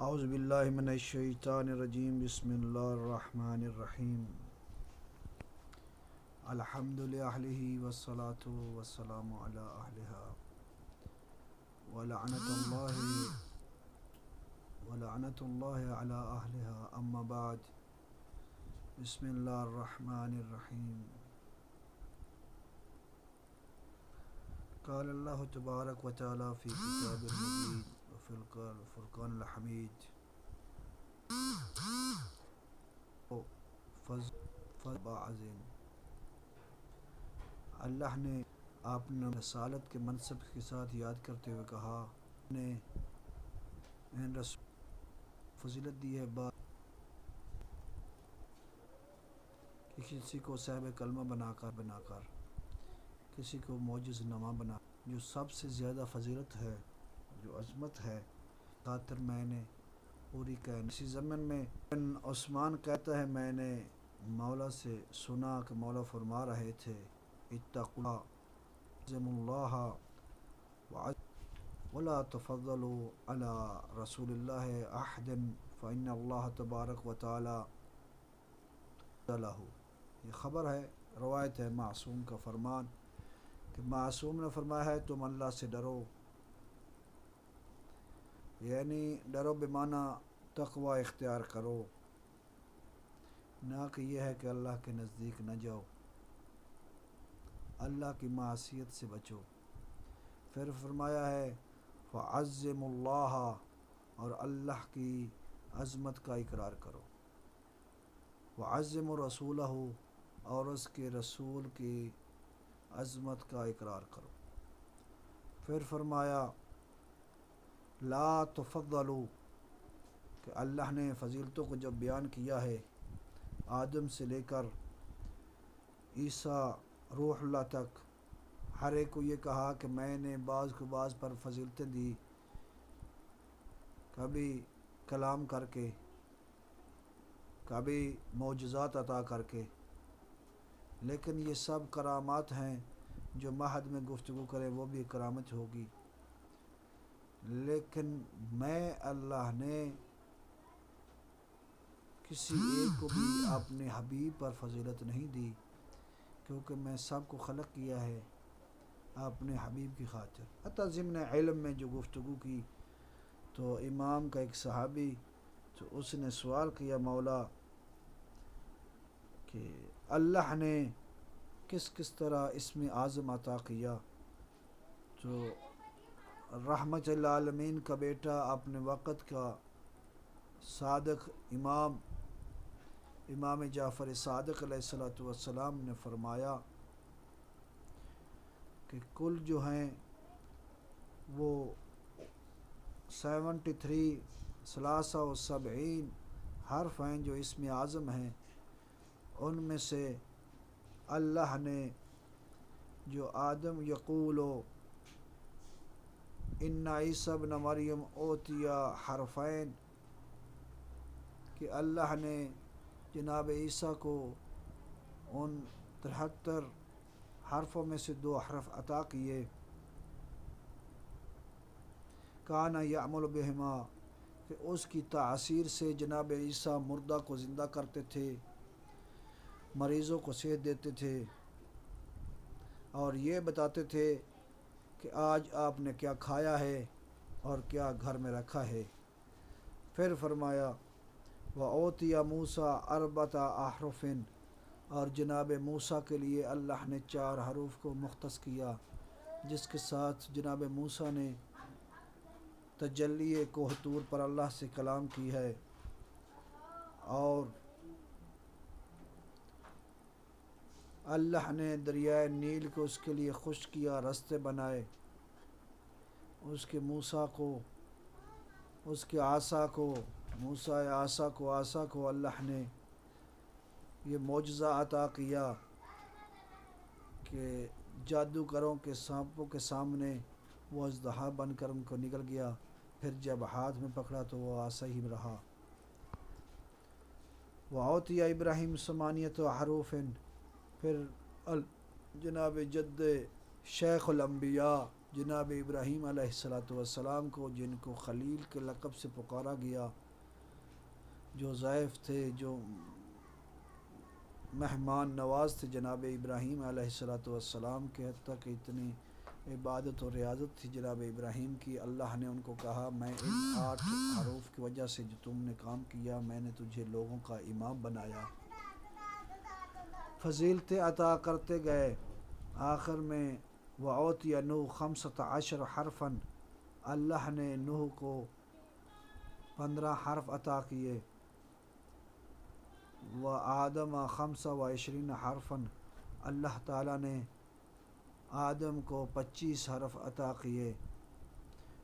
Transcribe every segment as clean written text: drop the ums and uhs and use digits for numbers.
اعوذ باللہ من الشیطان الرجیم بسم اللہ الرحمن الرحیم الحمد لأہلہ والصلاة والسلام علی اہلہا ولعنت اللہ علی اہلہا اما بعد بسم اللہ الرحمن الرحیم قال اللہ تبارک و تعالی فی کتاب المجید وفی الفرقان الحمید فضبعزین اللہ نے آپ نے رسالت کے منصب کے ساتھ یاد کرتے ہوئے کہا نے ان رسول فضیلت دی ہے بات کہ کسی کو صاحب کلمہ بنا کر کسی کو معجز نامہ بنا جو سب سے زیادہ فضیلت ہے جو عظمت ہے خاطر میں نے پوری اسی زمن میں عثمان کہتا ہے میں نے مولا سے سنا کہ مولا فرما رہے تھے اتقوا عظم اللہ ولا تفضلوا علی رسول اللہ احد فإن اللہ تبارک و تعالی له یہ خبر ہے روایت ہے معصوم کا فرمان کہ معصوم نے فرمایا ہے تم اللہ سے ڈرو، یعنی ڈرو بمعنی تقوی اختیار کرو، نہ کہ یہ ہے کہ اللہ کے نزدیک نہ جاؤ، اللہ کی معصیت سے بچو۔ پھر فرمایا ہے فعظم اللہ، اور اللہ کی عظمت کا اقرار کرو، وعظم رسولہ، اور اس کے رسول کی عظمت کا اقرار کرو۔ پھر فرمایا لا تفضلوا، کہ اللہ نے فضیلتوں کو جب بیان کیا ہے آدم سے لے کر عیسیٰ روح اللہ تک، ہر ایک کو یہ کہا کہ میں نے بعض کو بعض پر فضیلتیں دی، کبھی کلام کر کے، کبھی معجزات عطا کر کے، لیکن یہ سب کرامات ہیں، جو مہد میں گفتگو کرے وہ بھی کرامت ہوگی، لیکن میں اللہ نے کسی ایک کو بھی اپنے حبیب پر فضیلت نہیں دی، کیونکہ میں سب کو خلق کیا ہے اپنے حبیب کی خاطر۔ حتیٰ ضمن علم میں جو گفتگو کی تو امام کا ایک صحابی تو اس نے سوال کیا مولا کہ اللہ نے کس کس طرح اسم اعظم عطا کیا، تو رحمت للعالمین کا بیٹا اپنے وقت کا صادق امام جعفر صادق علیہ السلام نے فرمایا کہ کل جو ہیں وہ 73 حرف ہیں جو اسم اعظم ہیں، ان میں سے اللہ نے جو آدم یقولو ان عیسی ابن مریم اوتیا حرفین، کہ اللہ نے جناب عیسیٰ کو ان 73 حرفوں میں سے 2 حرف عطا کیے، کان یعمل بہما، کہ اس کی تاثیر سے جناب عیسیٰ مردہ کو زندہ کرتے تھے، مریضوں کو صحت دیتے تھے، اور یہ بتاتے تھے کہ آج آپ نے کیا کھایا ہے اور کیا گھر میں رکھا ہے۔ پھر فرمایا وَأُوتِيَ مُوسَىٰ 4 أَحْرُفٍ، اور جناب موسیٰ کے لیے اللہ نے 4 حروف کو مختص کیا، جس کے ساتھ جناب موسیٰ نے تجلی کوہ طور پر اللہ سے کلام کی ہے، اور اللہ نے دریائے نیل کو اس کے لیے خشک کیا، رستے بنائے، اس کے موسیٰ کو، اس کے عصا کو، موسیٰ عصا کو اللہ نے یہ معجزہ عطا کیا کہ جادوگروں کے سانپوں کے سامنے وہ اژدہا بن کر ان کو نکل گیا، پھر جب ہاتھ میں پکڑا تو وہ عصا ہی رہا۔ وَأُوتِيَ ابراہیم 8 حروف، پھر جناب جد شیخ الانبیاء جناب ابراہیم علیہ السلام کو، جن کو خلیل کے لقب سے پکارا گیا، جو ضعیف تھے، جو مہمان نواز تھے جناب ابراہیم علیہ السلام کے، حتیٰ کہ اتنی عبادت اور ریاضت تھی جناب ابراہیم کی، اللہ نے ان کو کہا میں ان 8 حروف کی وجہ سے جو تم نے کام کیا، میں نے تجھے لوگوں کا امام بنایا، فضیلتیں عطا کرتے گئے۔ آخر میں وَأُوتِيَ نُوحٌ 15 حرفاً، اللہ نے نوح کو 15 حرف عطا کیے، وَآدَمَ 25 حرفاً، اللہ تعالیٰ نے آدم کو 25 حرف عطا کیے۔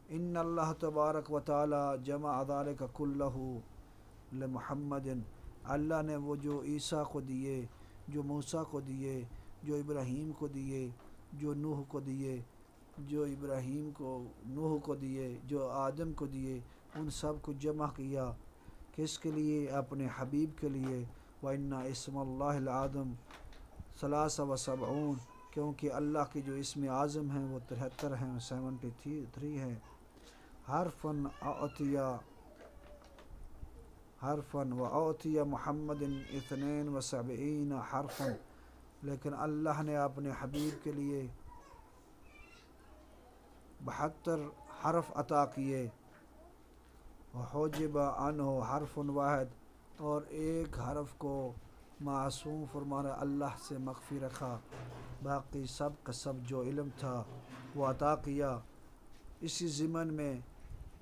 ان اللہ تبارک و تعالی جمع ذلک کلہ لمحمد، اللہ نے وہ جو عیسیٰ کو دیے، جو موسیٰ کو دیے، جو ابراہیم کو دیے، جو نوح کو دیے، جو ابراہیم کو نوح کو دیے، جو آدم کو دیے، ان سب کو جمع کیا، کس کے لیے؟ اپنے حبیب کے لیے۔ وَإِنَّ اسْمَ اللَّهِ الْعَظَمِ 73، کیونکہ اللہ کے جو اسم اعظم ہیں وہ 73 ہیں، 73 ہیں۔ حرفاً وَأُوتِيَ محمد 72 حرفاً، لیکن اللہ نے اپنے حبیب کے لیے 72 حرف عطا کیے۔ وَحُجِبَ عَنْهُ حرف واحد، اور ایک حرف کو معصوم فرمانا، اللہ سے مخفی رکھا، باقی سب کا سب جو علم تھا وہ عطا کیا۔ اسی ضمن میں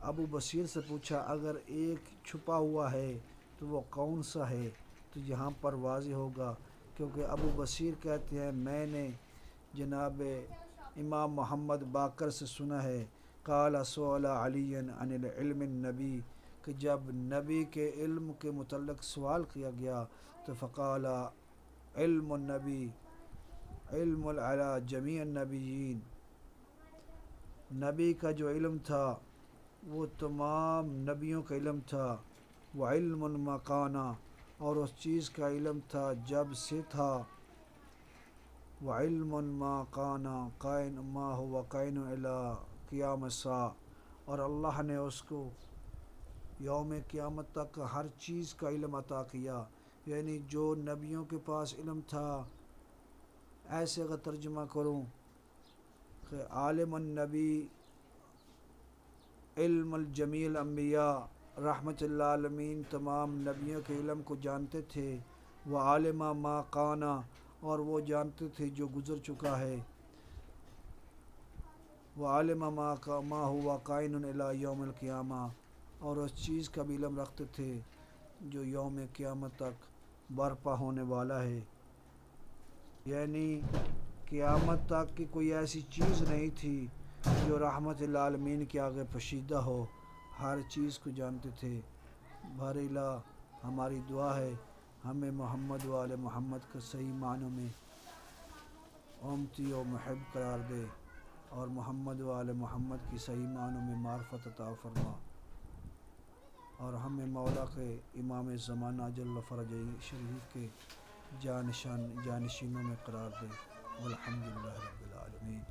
ابو بصیر سے پوچھا اگر ایک چھپا ہوا ہے تو وہ کون سا ہے؟ تو یہاں پر واضح ہوگا، کیونکہ ابو بصیر کہتے ہیں میں نے جناب امام محمد باقر سے سنا ہے، قال سئل علی عن العلم النبی، کہ جب نبی کے علم کے متعلق سوال کیا گیا تو فقال علم النبی علم علی جمیع النبیین، نبی کا جو علم تھا وہ تمام نبیوں کا علم تھا، وعلم ما کان، اور اس چیز کا علم تھا جب سے تھا، وعلم ما کان قائن ما هو قائن الی قیام الساعہ، اور اللہ نے اس کو یوم قیامت تک ہر چیز کا علم عطا کیا، یعنی جو نبیوں کے پاس علم تھا، ایسے اگر ترجمہ کروں کہ عالم النبی علم الجمیع الانبیاء، رحمت اللہ عالمین تمام نبیوں کے علم کو جانتے تھے، وہ عالم ما کانا، اور وہ جانتے تھے جو گزر چکا ہے، وہ عالم ما ہوا قائن الی یوم القیامہ، اور اس چیز کا بھی علم رکھتے تھے جو یوم قیامت تک برپا ہونے والا ہے، یعنی قیامت تک کی کوئی ایسی چیز نہیں تھی جو رحمت العالمین کے آگے پوشیدہ ہو، ہر چیز کو جانتے تھے۔ بہرحال ہماری دعا ہے ہمیں محمد و آل محمد کا صحیح معنوں میں امتی و محب قرار دے، اور محمد و آل محمد کی صحیح معنوں میں معرفت عطا فرما، اور ہمیں مولا کے امام زمانہ جل فرجہ شریف کے جانشینوں میں قرار دے۔ والحمدللہ رب العالمین۔